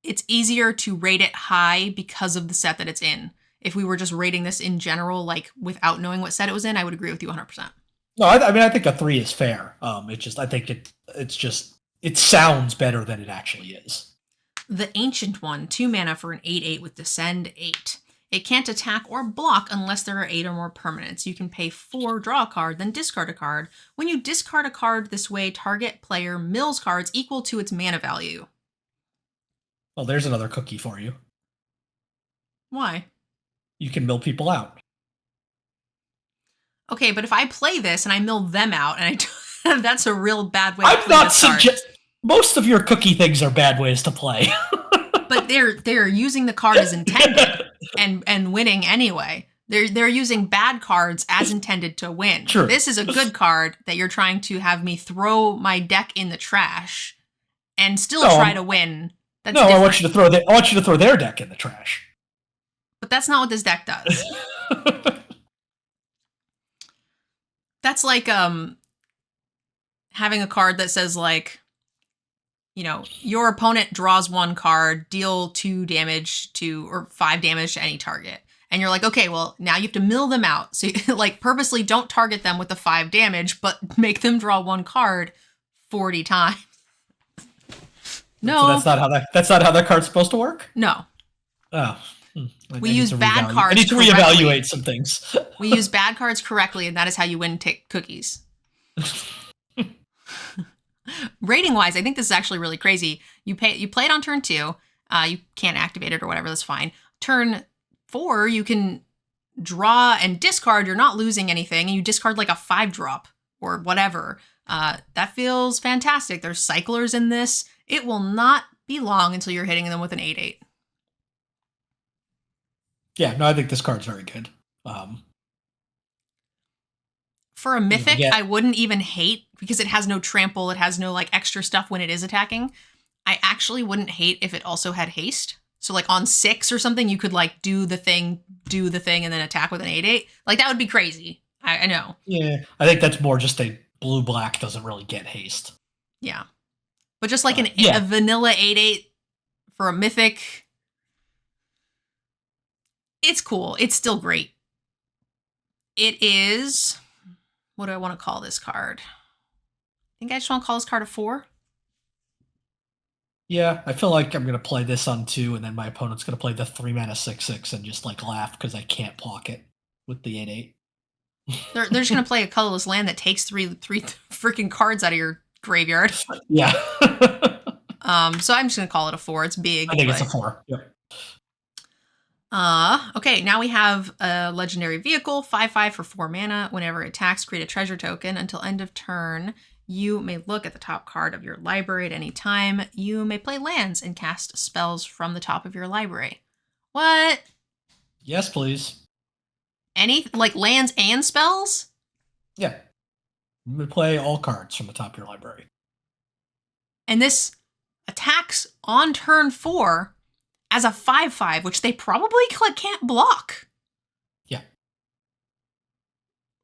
It's easier to rate it high because of the set that it's in. If we were just rating this in general, without knowing what set it was in, I would agree with you 100%. No, I think a 3 is fair. I think it sounds better than it actually is. The Ancient One, 2 mana for an 8/8 with Descend 8. It can't attack or block unless there are 8 or more permanents. You can pay 4, draw a card, then discard a card. When you discard a card this way, target player mills cards equal to its mana value. Well, there's another cookie for you. Why? You can mill people out. Okay, but if I play this and I mill them out, and that's a real bad way to play this card. Most of your cookie things are bad ways to play. But they're using the card as intended and winning anyway. They're using bad cards as intended to win. True. This is a good card that you're trying to have me throw my deck in the trash and still try to win. That's different. I want you to throw their deck in the trash. But that's not what this deck does. That's like having a card that says like, your opponent draws one card, deal 2 damage to or 5 damage to any target. And you're like, okay, well, now you have to mill them out. So you like purposely don't target them with the 5 damage, but make them draw 1 card 40 times. No. So that's not how that card's supposed to work? No. Oh. We use bad cards. I need to reevaluate some things. We use bad cards correctly, and that is how you win cookies. Rating wise, I think this is actually really crazy. You play it on turn 2. You can't activate it or whatever. That's fine. Turn 4, you can draw and discard. You're not losing anything, and you discard like a 5-drop or whatever. That feels fantastic. There's cyclers in this. It will not be long until you're hitting them with an 8/8. Yeah, no, I think this card's very good. For a mythic, I wouldn't even hate because it has no trample. It has no like extra stuff when it is attacking. I actually wouldn't hate if it also had haste. So like on 6 or something, you could like do the thing, and then attack with an 8/8. Like that would be crazy. I know. Yeah, I think that's more just a blue-black doesn't really get haste. Yeah. But just like a vanilla 8/8 for a mythic, it's cool. It's still great. It is... What do I want to call this card? I think I just want to call this card a 4. Yeah, I feel like I'm going to play this on 2, and then my opponent's going to play the 3-mana 6/6 and just like laugh because I can't block it with the 8/8. They're just going to play a colorless land that takes three freaking cards out of your graveyard. Yeah. So I'm just going to call it a 4. It's big. I think it's a 4. Yep. Okay, now we have a legendary vehicle, 5/5 for 4 mana. Whenever it attacks, create a treasure token. Until end of turn, you may look at the top card of your library at any time. You may play lands and cast spells from the top of your library. What? Yes, please. Like lands and spells? Yeah. You may play all cards from the top of your library. And this attacks on turn 4 as a 5/5, which they probably can't block. Yeah.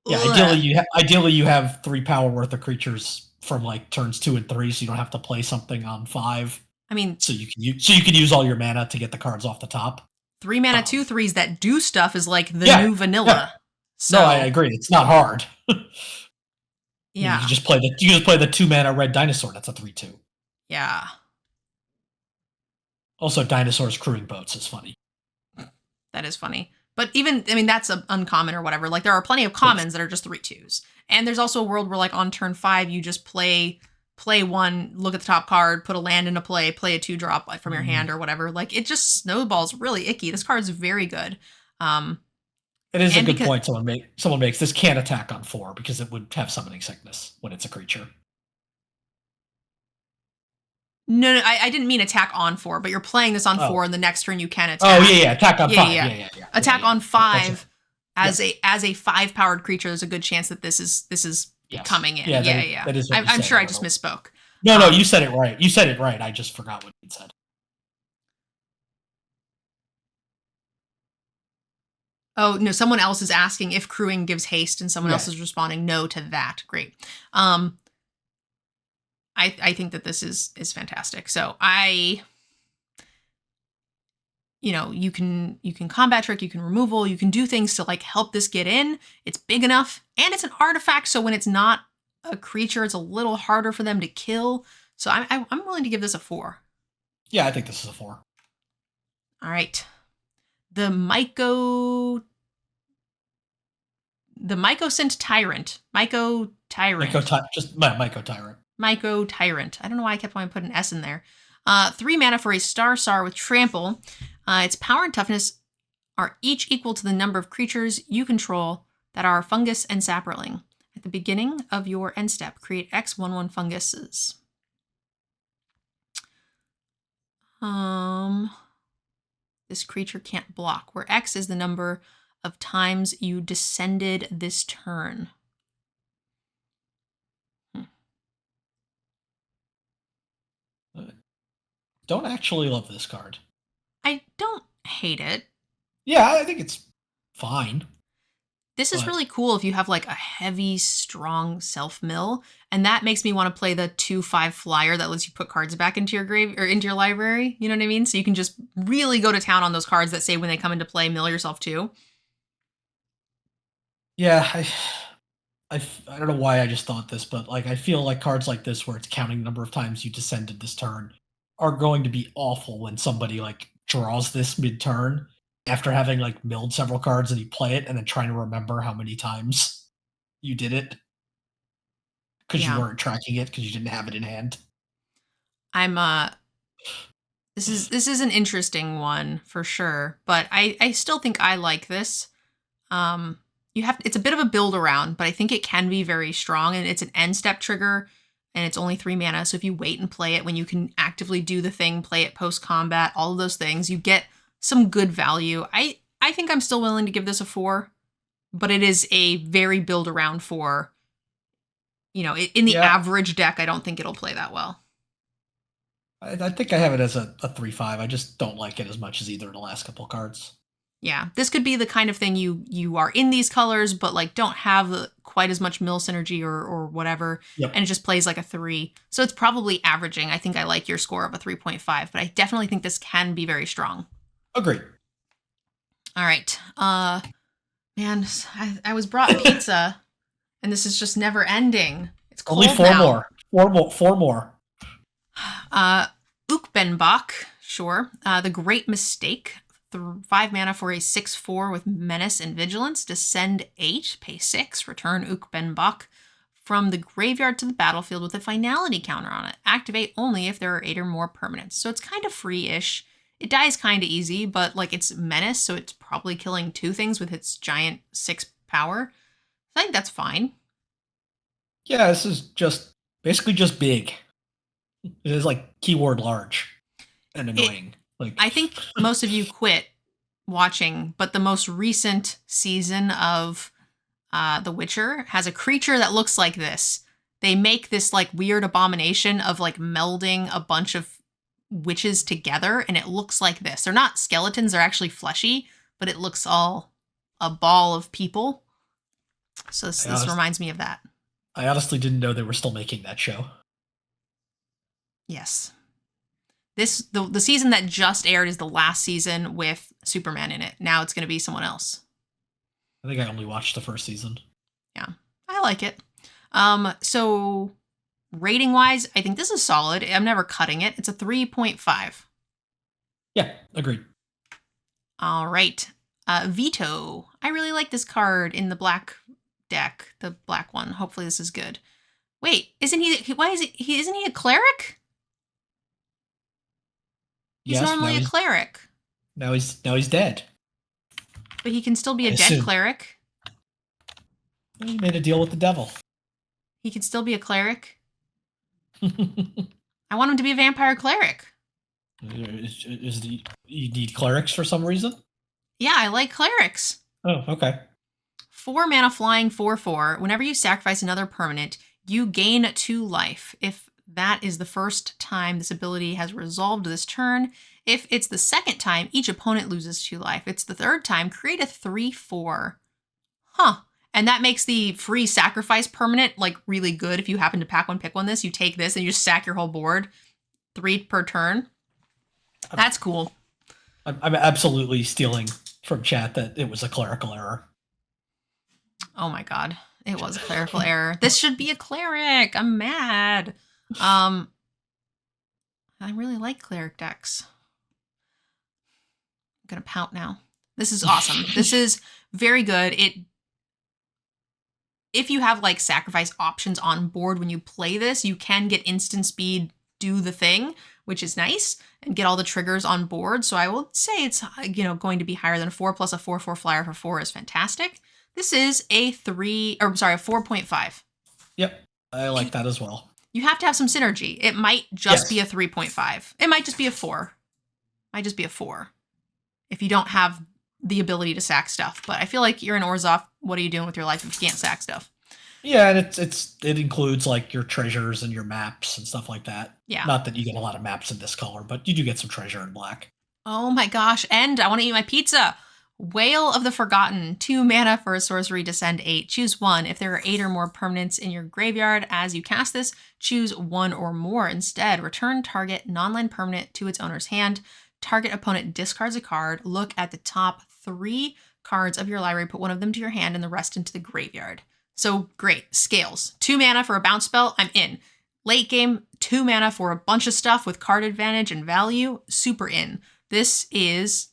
Yeah, ideally you have 3 power worth of creatures from like turns 2 and 3, so you don't have to play something on 5. I mean, so you can use all your mana to get the cards off the top. 3 mana 2/3s that do stuff is like the new vanilla. Yeah. So, no, I agree. It's not hard. Yeah. You just play the 2 mana red dinosaur. That's a 3/2. Yeah. Also, dinosaurs crewing boats is funny. That is funny. But even, I mean, that's uncommon or whatever. Like, there are plenty of commons that are just 3/2s. And there's also a world where, like, on turn 5, you just play 1, look at the top card, put a land into play a 2-drop from your hand or whatever. Like, it just snowballs really icky. This card's very good. It is a good point someone makes. This can't attack on 4 because it would have summoning sickness when it's a creature. No, I didn't mean attack on 4, but you're playing this on 4, and the next turn you can attack. Oh, yeah, attack on 5. Yeah. Attack on 5 as a 5-powered creature. There's a good chance that this is coming in. Yeah. That is I'm sure I just misspoke. No, you said it right. You said it right. I just forgot what you said. Oh, no, someone else is asking if crewing gives haste, and someone else is responding no to that. Great. I think that this is fantastic. So you can combat trick, you can removal, you can do things to like help this get in. It's big enough, and it's an artifact, so when it's not a creature, it's a little harder for them to kill. So I'm willing to give this a 4. Yeah, I think this is a 4. All right. The Mycosynth Tyrant. Myco Tyrant. Myco Tyrant. I don't know why I kept wanting to put an S in there. 3 mana for a star with trample. Its power and toughness are each equal to the number of creatures you control that are fungus and saproling. At the beginning of your end step, create X 1/1 funguses. This creature can't block, where X is the number of times you descended this turn. Don't actually love this card. I don't hate it. Yeah, I think it's fine. This is really cool if you have like a heavy, strong self-mill, and that makes me want to play the 2/5 flyer that lets you put cards back into your grave or into your library. You know what I mean? So you can just really go to town on those cards that say when they come into play, mill yourself too. Yeah, I don't know why I just thought this, but like I feel like cards like this, where it's counting the number of times you descended this turn, are going to be awful when somebody like draws this mid-turn after having like milled several cards and you play it and then trying to remember how many times you did it because you weren't tracking it because you didn't have it in hand. This is an interesting one for sure, but I still think I like this. It's a bit of a build around, but I think it can be very strong, and it's an end step trigger, and it's only 3 mana. So if you wait and play it when you can actively do the thing, play it post combat, all of those things, you get some good value. I think I'm still willing to give this a 4, but it is a very build around 4. You know, in the average deck, I don't think it'll play that well. I think I have it as a 3/5. I just don't like it as much as either of the last couple cards. Yeah, this could be the kind of thing you are in these colors, but like don't have quite as much mill synergy or whatever, and it just plays like a 3. So it's probably averaging. I think I like your score of a 3.5, but I definitely think this can be very strong. Agreed. All right. Man, I was brought pizza, and this is just never ending. It's cold only 4 now. more. 4 more. Ukbenbach, sure. The Great Mistake. 5 mana for a 6/4 with Menace and Vigilance. Descend 8, pay 6, return Ukbenbach from the graveyard to the battlefield with a finality counter on it. Activate only if there are 8 or more permanents. So it's kind of free-ish. It dies kind of easy, but like it's Menace, so it's probably killing 2 things with its giant 6 power. I think that's fine. Yeah, this is basically just big. It is like keyword large and annoying. I think most of you quit watching, but the most recent season of The Witcher has a creature that looks like this. They make this like weird abomination of like melding a bunch of witches together, and it looks like this. They're not skeletons, they're actually fleshy, but it looks all a ball of people. So this reminds me of that. I honestly didn't know they were still making that show. Yes. The season that just aired is the last season with Superman in it. Now it's going to be someone else. I think I only watched the first season. Yeah, I like it. So rating wise, I think this is solid. I'm never cutting it. It's a 3.5. Yeah, agreed. All right. Veto. I really like this card in the black deck, the black one. Hopefully this is good. Wait, isn't he a cleric? He's normally a cleric. Now he's dead. But he can still be a dead cleric. He made a deal with the devil. He can still be a cleric. I want him to be a vampire cleric. You need clerics for some reason? Yeah, I like clerics. Oh, okay. 4 mana flying 4/4. Whenever you sacrifice another permanent, you gain 2 life. If that is the first time this ability has resolved this turn. If it's the second time, each opponent loses 2 life. It's the third time, create a 3/4. Huh. And that makes the free sacrifice permanent like really good. If you happen to pack one, pick one this, you take this and you just sack your whole board. 3 per turn. That's cool. I'm absolutely stealing from chat that it was a clerical error. Oh my god. It was a clerical error. This should be a cleric. I'm mad. I really like cleric decks. I'm gonna pout now. This is awesome. This is very good. If you have like sacrifice options on board when you play this, you can get instant speed, do the thing, which is nice, and get all the triggers on board. So I will say it's going to be higher than a 4 plus a 4/4 flyer for 4 is fantastic. This is a 4.5. Yep, I like that as well. You have to have some synergy. It might just be a 3.5. It might just be a 4. Might just be a 4 if you don't have the ability to sack stuff. But I feel like you're in Orzhov. What are you doing with your life if you can't sack stuff? Yeah, and it includes like your treasures and your maps and stuff like that. Yeah. Not that you get a lot of maps in this color, but you do get some treasure in black. Oh my gosh, and I want to eat my pizza. Wail of the Forgotten, 2 mana for a sorcery, descend 8. Choose 1. If there are 8 or more permanents in your graveyard as you cast this, choose 1 or more. Instead, return target non-land permanent to its owner's hand. Target opponent discards a card. Look at the top 3 cards of your library, put 1 of them to your hand and the rest into the graveyard. So great, scales. 2 mana for a bounce spell, I'm in. Late game, 2 mana for a bunch of stuff with card advantage and value, super in. This is...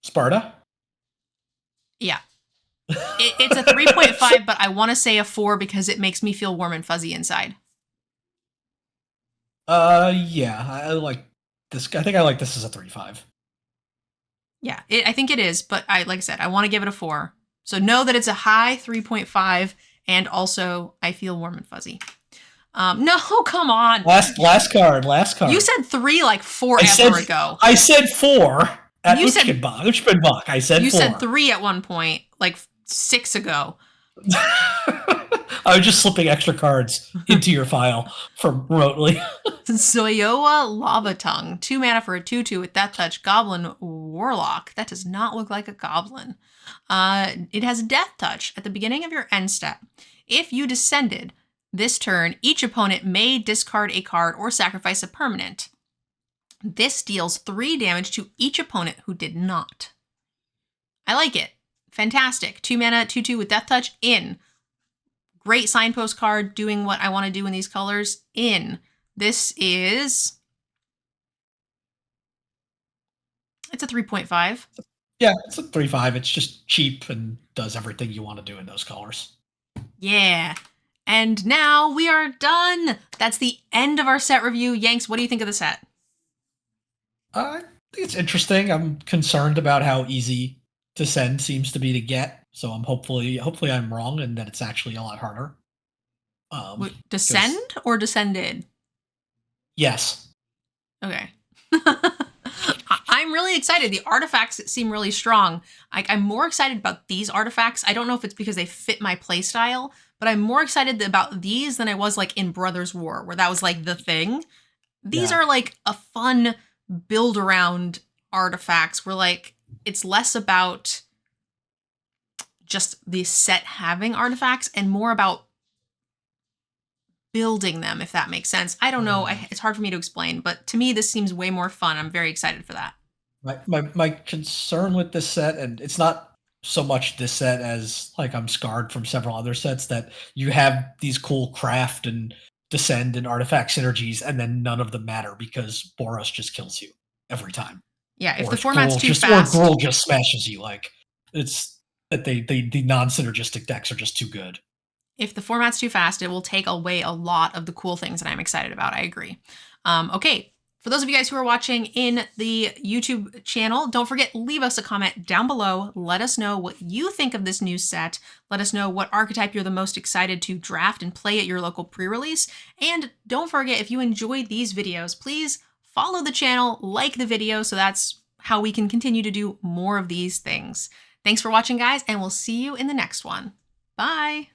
Sparta? Yeah. It's a 3.5, but I want to say a 4 because it makes me feel warm and fuzzy inside. Yeah, I like this. I think I like this as a 3.5. Yeah, I think it is, but like I said, I want to give it a 4. So know that it's a high 3.5, and also I feel warm and fuzzy. No, come on. Last card. You said 3 like forever ago. I said 4 at Uchbenbach. I said 4. You said 3 at one point, like 6 ago. I was just slipping extra cards into your file from remotely. Zoyoa Lava Tongue, 2 mana for a 2/2 with Death Touch. Goblin Warlock. That does not look like a goblin. It has Death Touch at the beginning of your end step. If you descended this turn, each opponent may discard a card or sacrifice a permanent. This deals 3 damage to each opponent who did not. I like it. Fantastic. 2 mana, 2/2 with Death Touch, in. Great signpost card, doing what I want to do in these colors, in. This is... It's a 3.5. Yeah, it's a 3.5. It's just cheap and does everything you want to do in those colors. Yeah. And now we are done. That's the end of our set review. Yanks, what do you think of the set? I think it's interesting. I'm concerned about how easy Descend seems to be to get. So I'm hopefully I'm wrong and that it's actually a lot harder. Descend or descended? Yes. Okay. I'm really excited. The artifacts seem really strong. I'm more excited about these artifacts. I don't know if it's because they fit my playstyle, but I'm more excited about these than I was like in Brothers War, where that was like the thing. These are like a fun build around artifacts where like it's less about just the set having artifacts and more about building them, if that makes sense. I don't know. It's hard for me to explain, but to me, this seems way more fun. I'm very excited for that. My concern with this set, and it's not so much this set as like I'm scarred from several other sets, that you have these cool craft and descend and artifact synergies, and then none of them matter because Boros just kills you every time. Yeah, if or the format's too fast, or Gruul just smashes you. Like it's that the non-synergistic decks are just too good. If the format's too fast, it will take away a lot of the cool things that I'm excited about. I agree. Okay, for those of you guys who are watching in the YouTube channel, don't forget, leave us a comment down below. Let us know what you think of this new set. Let us know what archetype you're the most excited to draft and play at your local pre-release. And don't forget, if you enjoyed these videos, please follow the channel, like the video, so that's how we can continue to do more of these things. Thanks for watching, guys, and we'll see you in the next one. Bye!